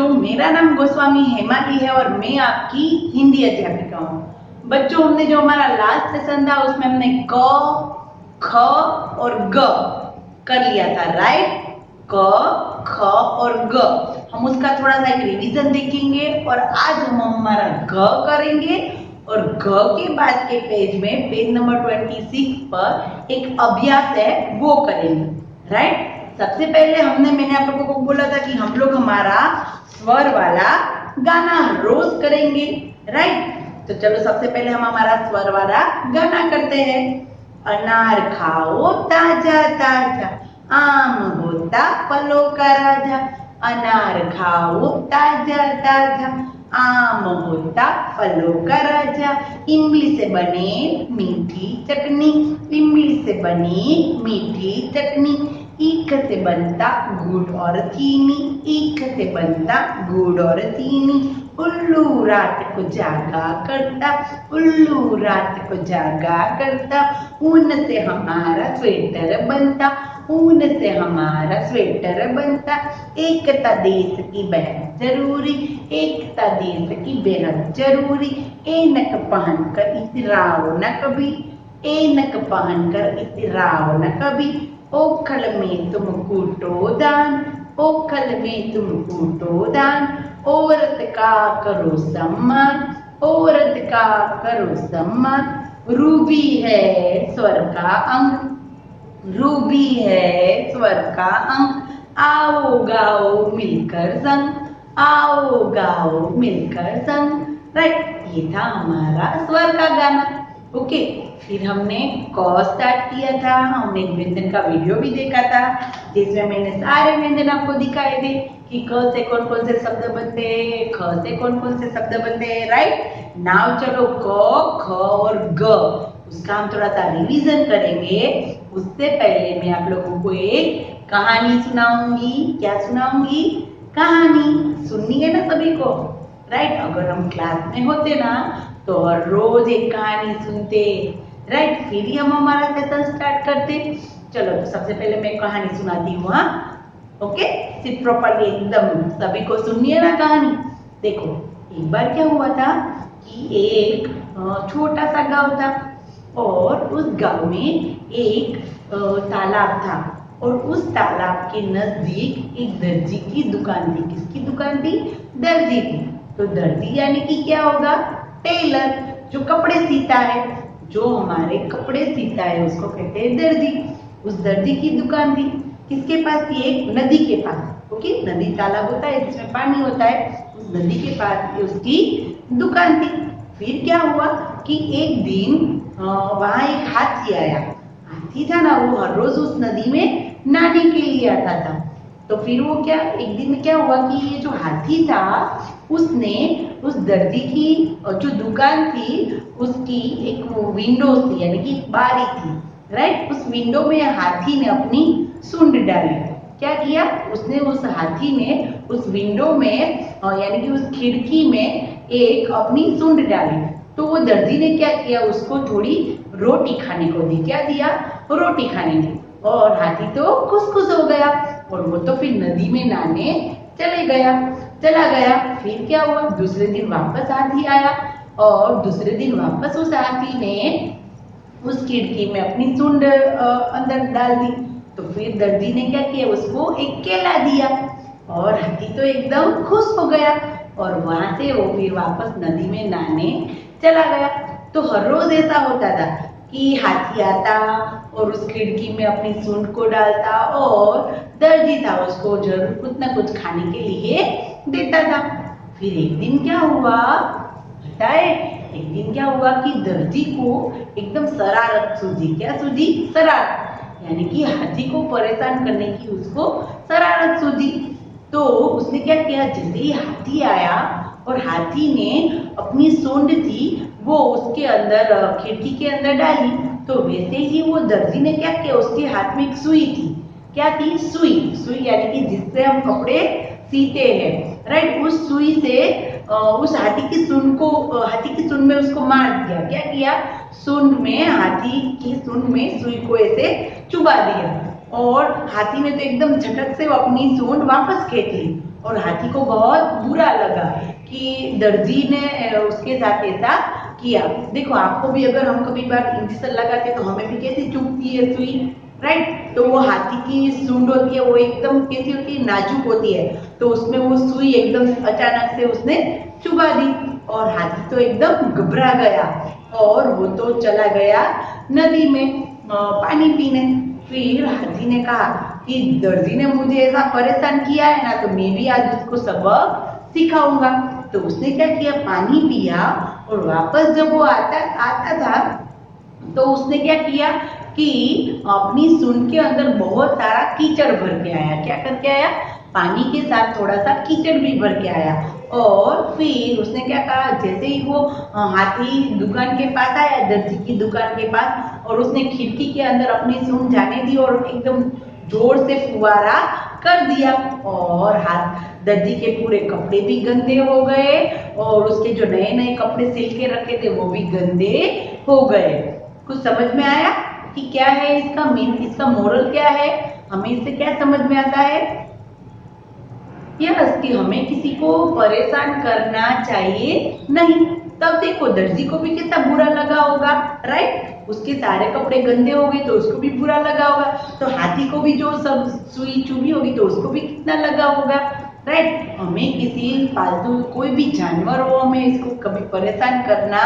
बच्चों, मेरा नाम गोस्वामी हेमाली है और मैं आपकी हिंदी अध्यापिका हूँ। बच्चों, हमने जो हमारा लास्ट सेशन था उसमें हमने क, ख और ग कर लिया था, राइट। क, ख और ग हम उसका थोड़ा सा एक रिवीजन देखेंगे और आज हम हमारा घ करेंगे और घ के बाद के पेज में पेज नंबर 26 पर एक अभ्यास है वो करेंगे, राइट। सबसे पहले मैंने आप लोगों को बोला था कि हम लोग हमारा स्वर वाला गाना रोज करेंगे, राइट। तो चलो सबसे पहले हम हमारा स्वर वाला गाना करते हैं। अनार खाओ ताजा ताजा, आम होता फलों का राजा। अनार खाओ ताजा ताजा, आम होता फलों का राजा। इमली से बने मीठी चटनी, इमली से बनी मीठी चटनी। ईख से बनता गुड़ और चीनी, ईख से बनता गुड़ और चीनी। उल्लू रात को जागा करता, उल्लू रात को जागा करता। ऊन से हमारा स्वेटर बनता, ऊन से हमारा स्वेटर बनता। एकता देश की बेहद जरूरी, एकता देश की बेहद जरूरी। ऐनक पहनकर इतराओ न कभी, ऐनक पहनकर इतराओ न कभी। ओखल में तुम कूटो दान, ओखल में तुम कूटो दान। औरत का करो सम्मान, औरत का करो सम्मान। रूबी है स्वर का अंग, रूबी है स्वर का अंग। आओ गाओ मिलकर संग, आओ गाओ मिलकर संग, राइट। ये था हमारा स्वर का गाना, ओके। फिर हमने क स्टार्ट किया था, हमने एक व्यंजन का वीडियो भी देखा था जिसमें मैंने सारे व्यंजन आपको दिखाए थे कि क से कौन कौन से शब्द बनते हैं, ख से कौन कौन से शब्द बनते हैं, राइट। नाउ चलो क, ख और ग उसका हम थोड़ा सा रिवीजन करेंगे। उससे पहले मैं आप लोगों को एक कहानी सुनाऊंगी। क्या सुनाऊंगी? कहानी। सुननी है ना सभी को, राइट। अगर हम क्लास में होते ना तो हर रोज एक कहानी सुनते, राइट। फिर ही हम हमारा सेशन स्टार्ट करते। चलो तो सबसे पहले मैं कहानी सुनाती हूँ, हाँ, ओके। सिर्फ प्रॉपरली एकदम सभी को सुननी है ना कहानी। देखो, एक बार क्या हुआ था कि एक छोटा सा गांव था और उस गांव में एक तालाब था और उस तालाब के नजदीक एक दर्जी की दुकान थी। किसकी दुकान थी? दर्जी की। तो दर्जी यानी कि क्या होगा? टेलर, जो कपड़े सीता है, जो हमारे कपड़े सीता है उसको कहते हैं दर्जी। उस दर्जी की दुकान थी। किसके पास थी? एक नदी के पास, ओके। नदी तालाब होता है जिसमें पानी होता है, उस नदी के पास उसकी दुकान थी। फिर क्या हुआ कि एक दिन वहां एक हाथी आया। हाथी था ना, वो हर रोज उस नदी में नहाने के लिए आता था। तो फिर वो क्या, एक दिन क्या हुआ कि ये जो हाथी था उसने उस दर्जी की जो दुकान थी उसकी एक विंडो थी, यानी कि बारी थी, राइट। उस विंडो में हाथी ने अपनी सूंड डाली। क्या किया उसने? उस हाथी ने उस विंडो में यानी कि उस खिड़की में एक अपनी सूंड डाली। तो वो दर्जी ने क्या किया? उसको थोड़ी रोटी खाने को दी। क्या दिया? रोटी खाने दी। और हाथी तो खुश हो गया और वो तो फिर नदी में नहाने चला गया। फिर क्या हुआ? दूसरे दिन वापस हाथी आया और दूसरे दिन वापस उस हाथी ने उस खिड़की में अपनी सूंड अंदर डाल दी। तो फिर दर्जी ने क्या किया? उसको एक केला दिया और हाथी तो एकदम खुश हो गया और वहां से वो फिर वापस नदी में नहाने चला गया। तो हर रोज ऐसा होता था कि हाथी आता और उस खिड़की में अपनी सूंड को डालता और दर्जी था उसको जरूर कुछ ना कुछ खाने के लिए देता था। फिर एक दिन क्या हुआ पता है? एक दिन क्या हुआ कि दर्जी को एकदम शरारत सूझी। क्या सूझी? शरारत, यानी कि हाथी को परेशान करने की उसको शरारत सूझी। तो उसने क्या किया? जैसे ही हाथी आया और हाथी ने अपनी सूंड थी वो उसके अंदर खिड़की के अंदर डाली, तो वैसे ही वो दर्जी ने क्या किया? उसके हाथ में एक सुई थी। क्या थी? सुई। सुई यानी कि जिससे हम कपड़े सीते हैं, राइट। उस सुई से उस हाथी की सूंड में उसको मार दिया। क्या किया? सूंड में, हाथी की सूंड में सुई को ऐसे चुबा दिया और हाथी ने तो एकदम झटक से अपनी सूंड वापस खींच ली और हाथी को बहुत बुरा लगा कि दर्जी ने उसके साथ ऐसा किया। देखो आपको भी अगर हम कभी बार इंजेक्शन लगाते तो हमें भी कैसी चुभती है सुई, राइट। तो वो हाथी की सूंड होती है वो एकदम कैसी होती है, नाजुक होती है, तो उसमें वो सुई एकदम अचानक से उसने चुभा दी और हाथी तो एकदम घबरा गया और वो तो चला गया नदी में पानी पीने। फिर हाथी ने कहा कि दर्जी ने मुझे ऐसा परेशान किया है ना, तो मैं भी आज उसको सबक सिखाऊंगा। तो उसने क्या किया, पानी पिया और वापस जब वो आता आता था तो उसने क्या किया कि अपनी सूंड के अंदर बहुत सारा कीचड़ भर के आया। क्या करके आया, पानी के साथ थोड़ा सा कीचड़ भी भर के आया। और फिर उसने क्या कहा, जैसे ही वो हाथी दुकान के पास आया, दर्जी की दुकान के पास, और उसने खिड़की के अंदर अपनी सूंड जाने दी और एकदम जोर से फुवारा कर दिया और हाथ दर्जी के पूरे कपड़े भी गंदे हो गए और उसके जो नए नए कपड़े सिल के रखे थे वो भी गंदे हो गए। कुछ समझ में आया कि क्या है इसका मीन, इसका मोरल क्या है, हमें इससे क्या समझ में आता है? यस, कि हमें किसी को परेशान करना चाहिए नहीं। तब देखो दर्जी को भी कितना बुरा लगा होगा, राइट। उसके सारे कपड़े गंदे हो गए तो उसको भी बुरा लगा होगा। तो हाथी को भी जो सब सुई चुभी होगी तो उसको भी कितना लगा होगा, राइट। हमें किसी पालतू कोई भी जानवर हो, हमें इसको कभी परेशान करना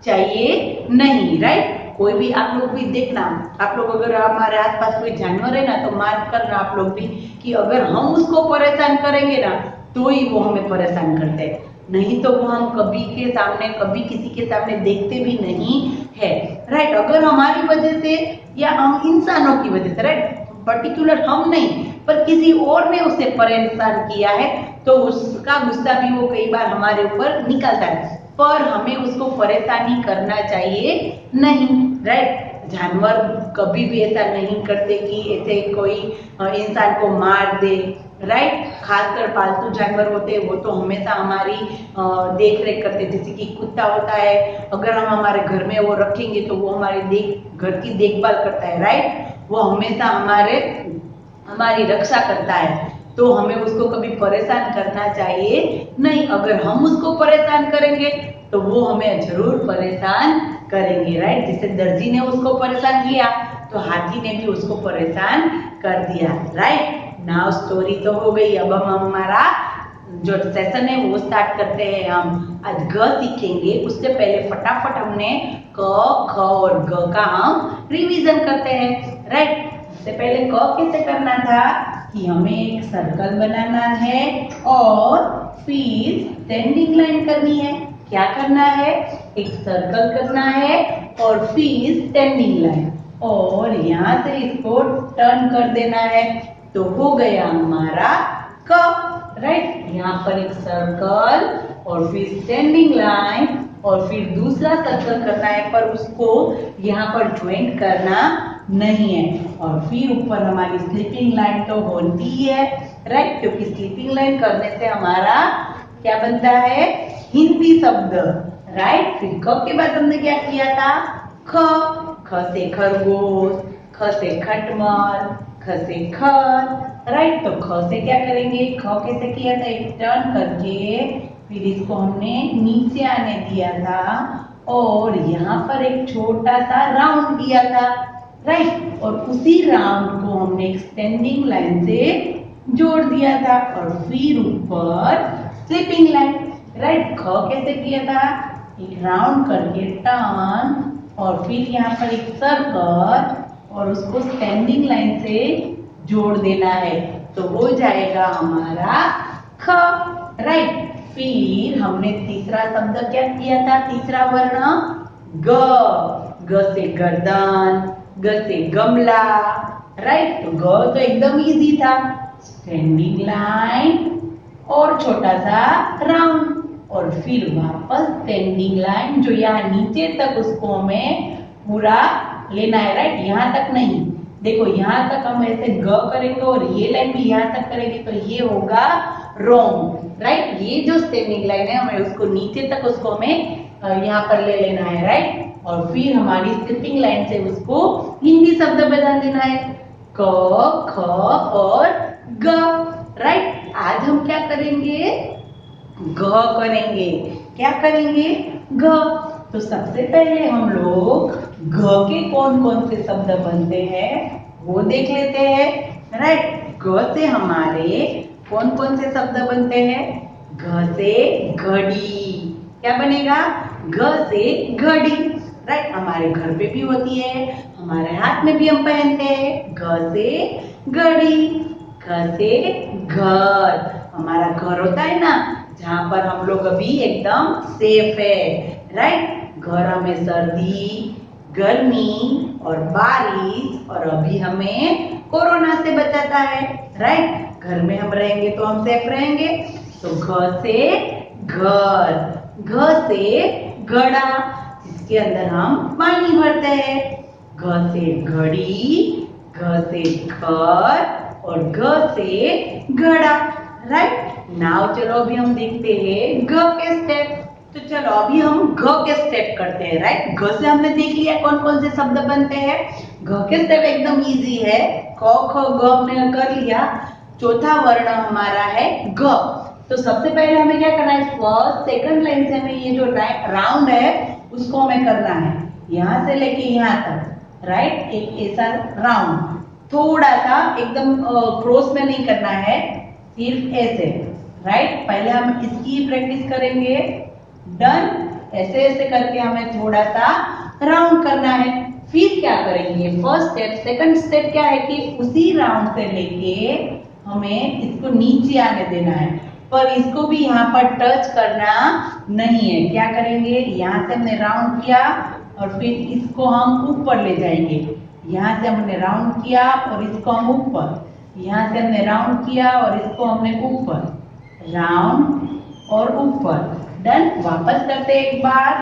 चाहिए नहीं, राइट। कोई भी आप लोग भी देखना, आप लोग अगर हमारे आसपास कोई जानवर है ना तो मार्क करना आप लोग भी कि अगर हम उसको परेशान करेंगे ना तो ही वो हमें परेशान करते हैं, नहीं तो वो हम कभी के सामने कभी किसी के सामने देखते भी नहीं है, राइट। अगर हमारी वजह से या हम इंसानों की वजह से, राइट, पर्टिकुलर हम नहीं पर किसी और ने उसे परेशान किया है तो उसका गुस्सा भी वो कई बार हमारे ऊपर निकलता है, पर हमें उसको परेशानी करना चाहिए नहीं, राइट। जानवर कभी भी ऐसा नहीं करते कि ऐसे कोई इंसान को मार दे, राइट। खासकर पालतू जानवर होते हैं वो तो हमेशा हमारी देख रेख करते हैं। जैसे कि कुत्ता होता है, अगर हम हमारे घर में वो रखेंगे तो वो हमारे घर की देखभाल करता है, राइट। वो हमेशा हमारी रक्षा करता है, तो हमें उसको कभी परेशान करना चाहिए नहीं। अगर हम उसको परेशान करेंगे तो वो हमें जरूर परेशान करेंगे, राइट। जैसे दर्जी ने उसको परेशान किया तो हाथी ने भी उसको परेशान कर दिया, राइट। नाउ स्टोरी तो हो गई, अब हम हमारा जो सेशन है वो स्टार्ट करते हैं। हम आज ग सीखेंगे, उससे पहले फटाफट हमने क, ख और ग का हम रिवीजन करते हैं, राइट। इससे पहले क कैसे करना था कि हमें एक सर्कल बनाना है और फिर स्टैंडिंग लाइन करनी है। क्या करना है, एक सर्कल करना है और फिर स्टैंडिंग लाइन, और यहाँ से इसको टर्न कर देना है, तो हो गया हमारा क, राइट। यहाँ पर एक सर्कल और फिर स्टैंडिंग लाइन और फिर दूसरा सर्कल करना है, पर उसको यहाँ पर ज्वाइंट करना नहीं है, और फिर ऊपर हमारी स्लीपिंग लाइन तो होती है, राइट, क्योंकि स्लीपिंग लाइन करने से हमारा क्या बनता है, हिंदी शब्द, राइट। फिर क के बाद हमने क्या किया था, ख से खरगोश, ख से खटमल, ख से खत, राइट। तो ख से क्या करेंगे, ख कैसे किया था, एक टर्न करके फिर इसको हमने नीचे आने दिया था और यहाँ पर एक छोटा सा राउंड दिया था, राइट। और उसी राउंड को हमने एक स्टैंडिंग लाइन से जोड़ दिया था और फिर ऊपर स्लीपिंग लाइन, राइट। ख कैसे किया था, एक राउंड करके टर्न और फिर यहाँ पर एक सर्कल और उसको स्टैंडिंग लाइन से जोड़ देना है, तो हो जाएगा हमारा ख, राइट। फिर हमने तीसरा शब्द क्या किया था, तीसरा वर्ण ग, ग से गर्दन, ग से गमला, राइट। तो ग तो एकदम इजी था, स्टैंडिंग लाइन और छोटा सा राउंड और फिर वापस स्टैंडिंग लाइन, जो यहाँ नीचे तक उसको हमें पूरा लेना है, राइट। यहाँ तक नहीं, देखो यहाँ तक हम ऐसे ग करेंगे और ये लाइन भी यहाँ तक करेंगे तो ये होगा रॉन्ग, राइट। ये जो स्टैंडिंग लाइन है हमें उसको नीचे तक उसको हमें यहाँ पर ले लेना है, राइट। और फिर हमारी स्लीपिंग लाइन से उसको हिंदी शब्द बदल देना है, क, ख और ग, राइट। राइट। आज हम क्या करेंगे? घ करेंगे। क्या करेंगे? घ। तो सबसे पहले हम लोग घ के कौन कौन से शब्द बनते हैं वो देख लेते हैं, राइट। घ से हमारे कौन कौन से शब्द बनते हैं? घ से घड़ी। क्या बनेगा? घ से घड़ी, राइट। हमारे घर पे भी होती है, हमारे हाथ में भी हम पहनते हैं। घ से घड़ी। घ से घर। हमारा घर होता है ना, जहाँ पर हम लोग अभी एकदम सेफ है, राइट। घर हमें सर्दी, गर्मी और बारिश और अभी हमें कोरोना से बचाता है, राइट। घर में हम रहेंगे तो हम सेफ रहेंगे। तो घ से घर। घ से घड़ा, इसके अंदर हम पानी भरते हैं। घ से घड़ी। घ से घर और घ से घड़ा, राइट। नाउ चलो अभी हम देखते हैं घ के स्टेप। तो चलो अभी हम घ के स्टेप करते हैं, राइट। घ से हमने देख लिया कौन कौन से शब्द बनते हैं। घ के स्टेप एकदम इजी है। क ख ग हमने कर लिया। चौथा वर्ण हमारा है घ। तो सबसे पहले हमें क्या करना है? फर्स्ट सेकंड लाइन से हमें ये जो राउंड है उसको हमें करना है, यहां से लेके यहां तक, राइट। एक ऐसा राउंड, थोड़ा सा एकदम क्रॉस में नहीं करना है, सिर्फ ऐसे, राइट। पहले हम इसकी प्रैक्टिस करेंगे। डन। ऐसे ऐसे करके हमें थोड़ा सा राउंड करना है। फिर क्या करेंगे? फर्स्ट स्टेप, सेकंड स्टेप क्या है कि उसी राउंड से लेके हमें इसको नीचे आने देना है, पर इसको भी यहाँ पर टच करना नहीं है। क्या करेंगे? यहाँ से हमने राउंड किया और फिर इसको हम ऊपर ले जाएंगे। यहाँ से हमने राउंड किया और इसको हम ऊपर, यहाँ से हमने राउंड किया और इसको हमने ऊपर, राउंड और ऊपर। डन। वापस करते हैं एक बार।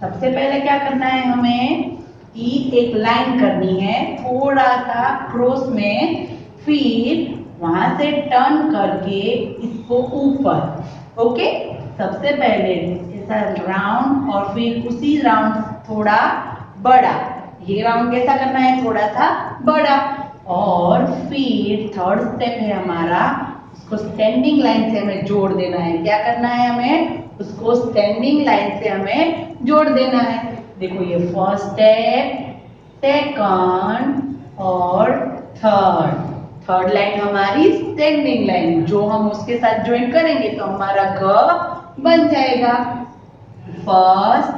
सबसे पहले क्या करना है हमें कि एक लाइन करनी है थोड़ा सा क्रॉस में, फिर वहां से टर्न करके इसको ऊपर। ओके। सबसे पहले ऐसा राउंड और फिर उसी राउंड थोड़ा बड़ा। ये राउंड कैसा करना है? थोड़ा सा बड़ा। और फिर थर्ड स्टेप है हमारा, उसको स्टैंडिंग लाइन से हमें जोड़ देना है। क्या करना है हमें? उसको स्टैंडिंग लाइन से हमें जोड़ देना है। देखो ये फर्स्ट स्टेप, सेकंड और थर्ड। थर्ड लाइन हमारी स्टैंडिंग लाइन, जो हम उसके साथ ज्वाइन करेंगे तो हमारा घ बन जाएगा। First,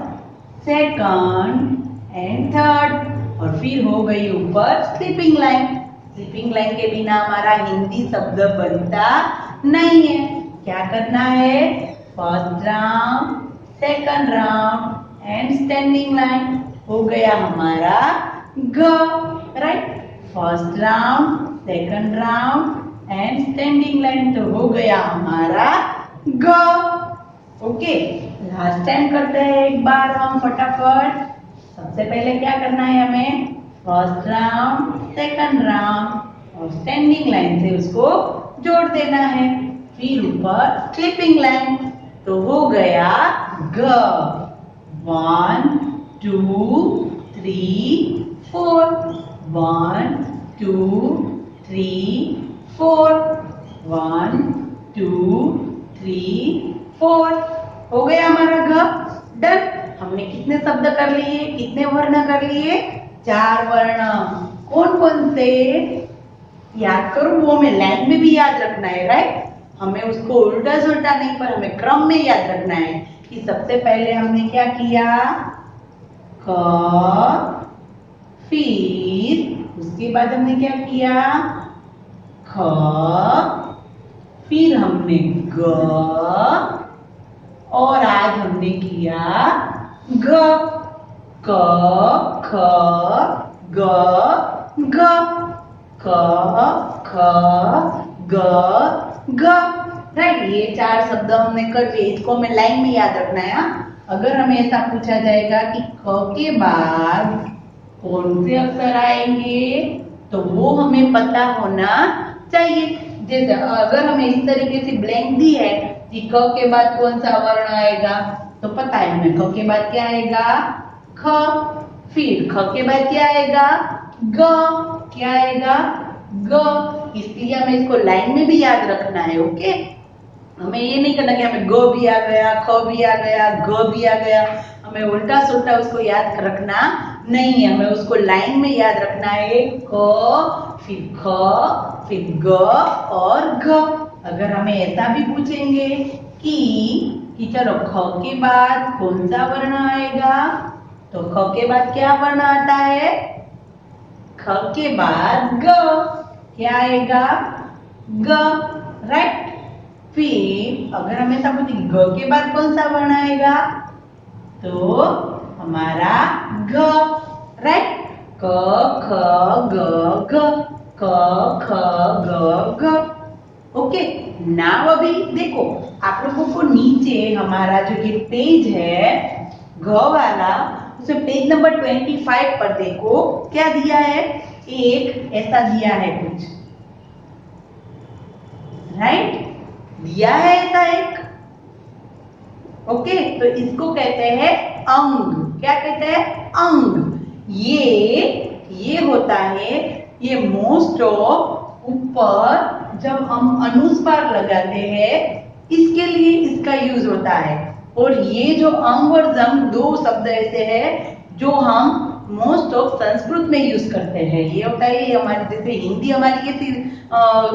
second and third. और फिर हो गई ऊपर स्लीपिंग लाइन। स्लीपिंग लाइन के बिना हमारा हिंदी शब्द बनता नहीं है। क्या करना है? First round, second round and standing line. हो गया हमारा घ, right. First round, second round and standing line, तो हो गया हमारा घ। ओके। लास्ट टाइम करते हैं एक बार हम फटाफट। सबसे पहले क्या करना है हमें? फर्स्ट राउंड, सेकंड राउंड और स्टैंडिंग लाइन से उसको जोड़ देना है, फिर ऊपर स्लीपिंग लाइन, तो हो गया घ। 1 2 3 4। 1 2 3 4। 1 2 3 4। हो गया हमारा घ। डन। हमने कितने शब्द कर लिए? कितने वर्ण कर लिए? 4 वर्ण। कौन कौन से? याद करो, वो हमें लाइन में भी याद रखना है, राइट। हमें उसको उल्टा सुल्टा नहीं, पर हमें क्रम में याद रखना है कि सबसे पहले हमने क्या किया? क, फिर उसके बाद हमने क्या किया? ख, फिर हमने ग और आज हमने किया घ। क, ख, ग, घ। क, ख, ग, घ, राइट। ये 4 शब्द हमने कर लिए, इसको हमें लाइन में याद रखना है। अगर हमें ऐसा पूछा जाएगा कि क के बाद कौन से अक्षर आएंगे, तो वो हमें पता होना चाहिए। जैसे अगर हमें इस तरीके से ब्लैंक दी है कि क के बाद कौन सा वर्ण आएगा, तो पता है हमें क के बाद क्या आएगा? ख। फिर ख के बाद क्या आएगा? ग। क्या आएगा? ग, इसलिए हमें इसको लाइन में भी याद रखना है। ओके, हमें ये नहीं करना कि हमें ग भी आ गया, ख भी आ गया, ग भी आ गया, हमें उल्टा सुल्टा उसको याद रखना नहीं है, हमें उसको लाइन में याद रखना है। क, फिर ख, फिर ग और घ। अगर हमें ऐसा भी पूछेंगे कि चलो ख के बाद कौन सा वर्ण आएगा, तो ख के बाद क्या वर्ण आता है, ख के बाद ग, क्या आएगा, ग, राइट। फिर अगर हमें ऐसा पूछे ग के बाद कौन सा वर्ण आएगा, तो हमारा घ, राइट। क ख ग घ, क ख ग घ। ओके, नाउ अभी देखो आप लोगों को नीचे हमारा जो ये पेज है घ वाला, उसमें पेज नंबर 25 पर देखो क्या दिया है, एक ऐसा दिया है कुछ, राइट, दिया है ऐसा एक। ओके, तो इसको कहते हैं अंग। क्या कहते हैं, अंग। ये होता है, ये मोस्ट ऑफ ऊपर जब हम अनुस्वार लगाते हैं इसके लिए इसका यूज होता है। और ये जो अंग और जंग दो शब्द ऐसे हैं जो हम मोस्ट ऑफ संस्कृत में यूज करते हैं। ये होता है, ये हमारे जैसे हिंदी हमारी ये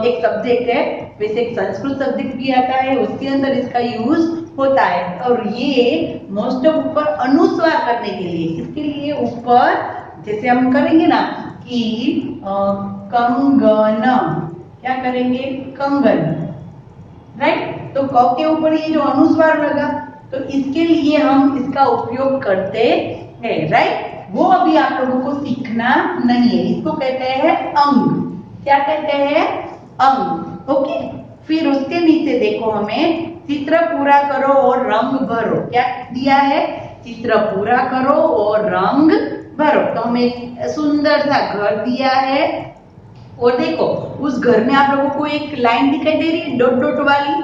एक सब्जेक्ट है, वैसे एक संस्कृत सब्जेक्ट भी आता है, उसके अंदर इसका यूज होता है। और ये मोस्ट ऑफ ऊपर अनुस्वार करने के लिए, इसके लिए ऊपर जैसे हम करेंगे ना कि कंगन, क्या करेंगे, कंगन, राइट। तो क के ऊपर ये जो अनुस्वार लगा, तो इसके लिए हम इसका उपयोग करते हैं, राइट। वो अभी आप लोगों को सीखना नहीं है, इसको कहते हैं अंग। क्या कहते हैं, अंग। ओके, फिर उसके नीचे देखो हमें चित्र पूरा करो और रंग भरो, क्या दिया है, चित्र पूरा करो और रंग भरो। तो हमें सुंदर सा घर दिया है और देखो उस घर में आप लोगों को एक लाइन दिखाई दे रही है डॉट डॉट वाली,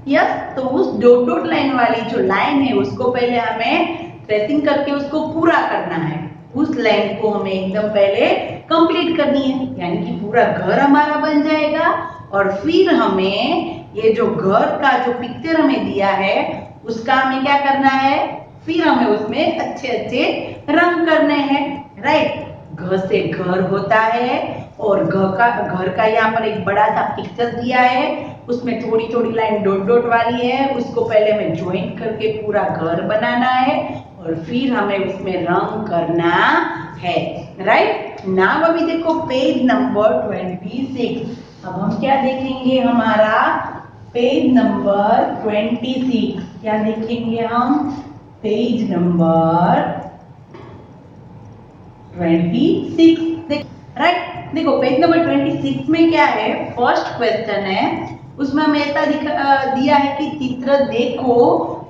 यस। तो उस डॉट डॉट लाइन वाली जो लाइन है उसको पहले हमें ट्रेसिंग करके उसको पूरा करना है। उस लाइन को हमें एकदम पहले कंप्लीट करनी है, यानी कि पूरा घर हमारा बन जाएगा। और फिर हमें ये जो घर का जो पिक्चर हमें दिया है उसका हमें क्या करना है, फिर हमें उसमें अच्छे अच्छे रंग करने हैं, राइट। घ से घर होता है और घर का यहाँ पर एक बड़ा सा पिक्चर दिया है, उसमें थोड़ी थोड़ी लाइन डॉट डॉट वाली है, उसको पहले हमें ज्वाइन करके पूरा घर बनाना है और फिर हमें उसमें रंग करना है, राइट। नाउ अभी देखो पेज नंबर 26। अब हम क्या देखेंगे, हमारा पेज नंबर 26, क्या देखेंगे हम, पेज नंबर 26, राइट। देखो पेज नंबर 26 में क्या है, फर्स्ट क्वेश्चन है, उसमें हमें ऐसा दिया है कि चित्र देखो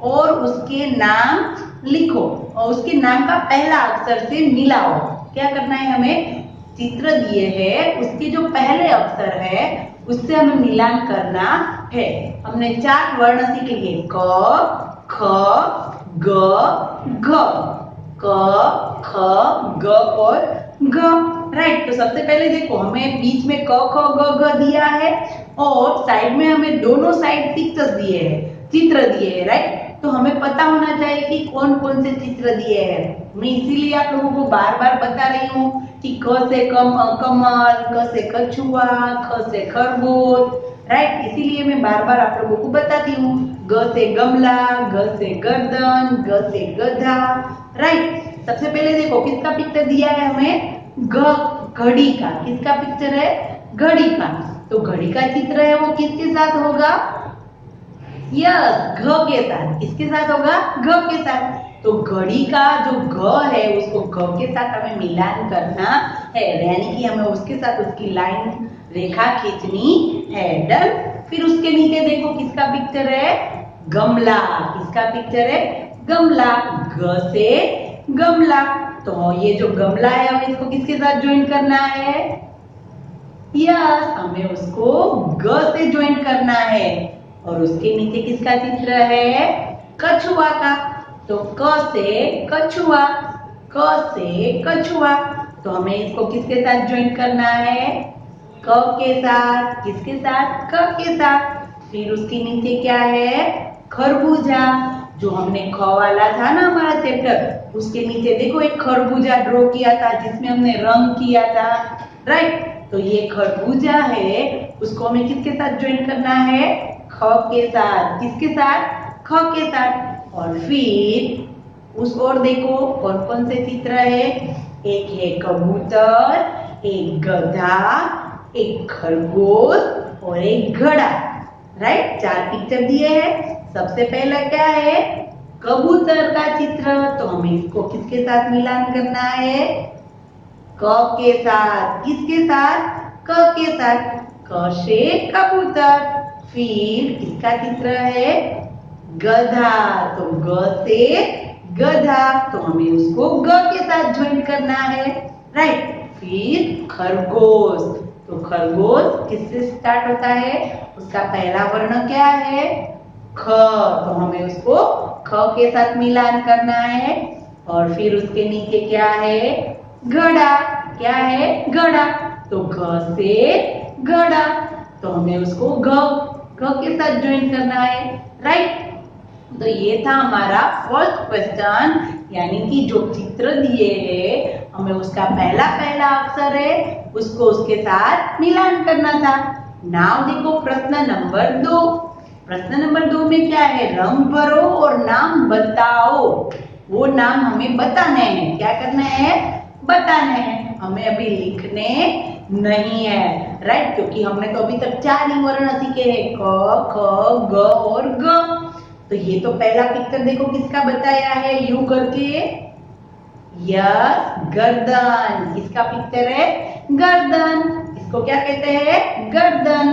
और उसके नाम लिखो और उसके नाम का पहला अक्षर से मिलाओ। क्या करना है, हमें चित्र दिए हैं उसके जो पहले अक्षर है उससे हमें मिलान करना है। हमने 4 वर्ण सीख लिए, क, ख, ग, घ, क, ख, ग और घ, राइट। तो सबसे पहले देखो हमें बीच में क, ख, ग, घ दिया है और साइड में हमें दोनों साइड पिक्चर्स दिए हैं, चित्र दिए हैं, राइट। तो हमें पता होना चाहिए कि कौन कौन से चित्र दिए हैं। मैं इसीलिए आप लोगों को बार बार बता रही हूँ कि क से कमल, क से कछुआ, ख से खरगोश, राइट। इसीलिए मैं बार बार आप लोगों को बताती हूँ। ग से गमला, ग से गर्दन, ग से गधा, राइट। सबसे पहले देखो किसका पिक्चर दिया है हमें, घड़ी का। किसका पिक्चर है, घड़ी का। तो घड़ी का चित्र है वो किसके साथ होगा, यस, घ के साथ। किसके साथ होगा, घ के साथ। तो घड़ी का जो घ है उसको घ के साथ हमें मिलान करना है, यानी कि हमें उसके साथ उसकी लाइन रेखा खींचनी है, डन। फिर उसके नीचे देखो किसका पिक्चर है, गमला। किसका पिक्चर है, गमला, घ से गमला। तो ये जो गमला है हमें इसको किसके साथ ज्वाइन करना है, यस, हमें उसको ग से ज्वाइन करना है। और उसके नीचे किसका चित्र है, कछुआ का। तो क से कछुआ, क से कछुआ। तो हमें इसको किसके साथ ज्वाइन करना है, क के साथ, किसके साथ? क के साथ। फिर उसके नीचे क्या है? खरबूजा। जो हमने ख वाला था ना हमारा चैप्टर, उसके नीचे देखो एक खरबूजा ड्रॉ किया था जिसमें हमने रंग किया था, राइट? तो ये खरबूजा है, उसको हमें किसके साथ ज्वाइन करना है? ख के साथ। किसके साथ? ख के साथ। और फिर उस और देखो कौन कौन से चित्र है? एक है कबूतर, एक गधा, एक खरगोश और एक घड़ा, राइट? 4 पिक्चर दिए हैं। सबसे पहला क्या है? कबूतर का चित्र। तो हमें इसको किसके साथ मिलान करना है? क के साथ। किसके साथ? क के साथ। क से कबूतर। फिर किसका चित्र है? गधा। तो ग से गधा, तो हमें उसको ग के साथ ज्वाइन करना है, राइट? फिर खरगोश। तो खरगोश किससे स्टार्ट होता है? उसका पहला वर्ण क्या है? ख। तो हमें उसको ख के साथ मिलान करना है। और फिर उसके नीचे क्या है? घड़ा। क्या है? घड़ा। तो घ से घड़ा, तो हमें उसको घ के साथ ज्वाइन करना है, राइट? तो ये था हमारा फर्स्ट क्वेश्चन, यानी कि जो चित्र दिए हैं हमें उसका पहला पहला अक्षर है उसको उसके साथ मिलान करना था। नाउ देखो प्रश्न नंबर 2। प्रश्न नंबर 2 में क्या है? रंग भरो और नाम बताओ। वो नाम हमें बताने हैं। क्या करना है? बताने हैं। हमें अभी लिखने नहीं है, राइट? क्योंकि हमने तो अभी तक 4 ही वर्ण सीखे हैं, क, ख, ग और ग। तो ये तो पहला पिक्चर देखो किसका बताया है? यू करके। यस, गर्दन। किसका पिक्चर है? गर्दन। इसको क्या कहते हैं? गर्दन।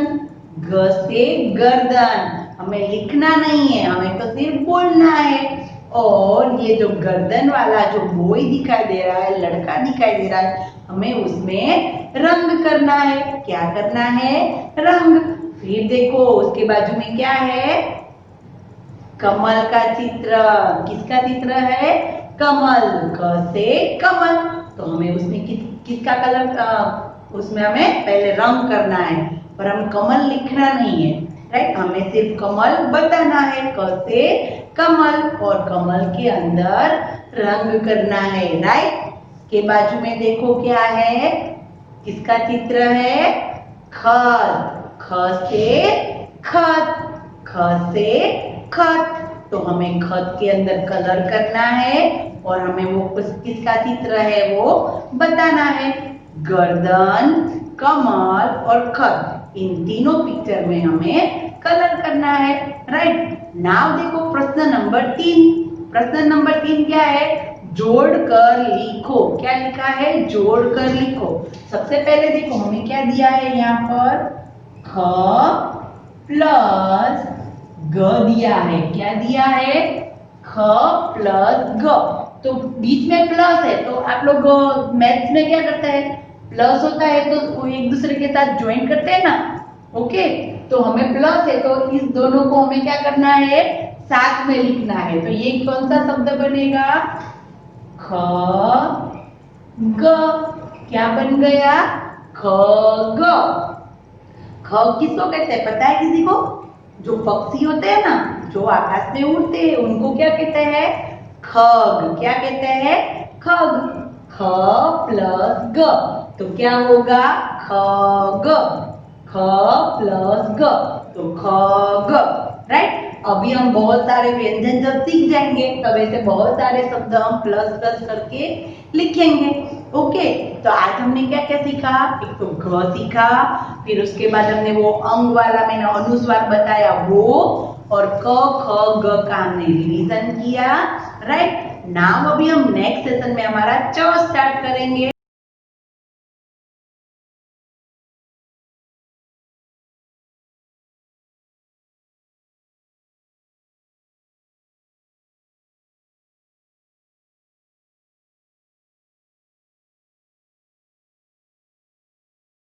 ग से गर्दन। हमें लिखना नहीं है, हमें तो सिर्फ बोलना है। और ये जो गर्दन वाला जो बॉय दिखाई दे रहा है, लड़का दिखाई दे रहा है, हमें उसमें रंग करना है। क्या करना है? रंग। फिर देखो उसके बाजू में क्या है? कमल का चित्र। किसका चित्र है? कमल। क से कमल, तो हमें उसमें किसका कलर, उसमें हमें पहले रंग करना है, पर हम कमल लिखना नहीं है, राइट? हमें सिर्फ कमल बताना है। क से कमल, और कमल के अंदर रंग करना है, राइट? के बाजू में देखो क्या है? किसका चित्र है? खत। ख से खत। ख से खत, तो हमें खत के अंदर कलर करना है और हमें वो किसका चित्र है वो बताना है। गर्दन, कमल और खत, इन तीनों पिक्चर में हमें कलर करना है, राइट? नाउ देखो प्रश्न नंबर 3। प्रश्न नंबर 3 क्या है? जोड़कर लिखो। क्या लिखा है? जोड़कर लिखो। सबसे पहले देखो हमें क्या दिया है यहाँ पर? ख प्लस ग दिया है। क्या दिया है? ख प्लस ग। तो बीच में प्लस है, तो आप लोग मैथ्स में क्या करते हैं? प्लस होता है तो वो एक दूसरे के साथ ज्वाइन करते हैं ना, ओके? तो हमें प्लस है तो इस दोनों को हमें क्या करना है? साथ में लिखना है। तो ये कौन सा शब्द बनेगा? ख ग। क्या बन गया? ख ग। ख किसको कहते हैं पता है किसी को? जो पक्षी होते हैं ना, जो आकाश में उड़ते हैं, उनको क्या कहते हैं? खग। क्या कहते हैं? खग। ख प्लस ग, तो क्या होगा? खग। ख प्लस ग, तो खग, राइट? अभी हम बहुत सारे व्यंजन जब सीख जाएंगे तब ऐसे बहुत सारे शब्द हम प्लस प्लस करके लिखेंगे, ओके? तो आज हमने क्या क्या सीखा? एक तो घ सीखा, फिर उसके बाद हमने वो अंग वाला मैंने अनुस्वार बताया वो, और क ख ग का हमने रिवीजन किया, राइट? नाउ अभी हम नेक्स्ट सेशन में हमारा च स्टार्ट करेंगे।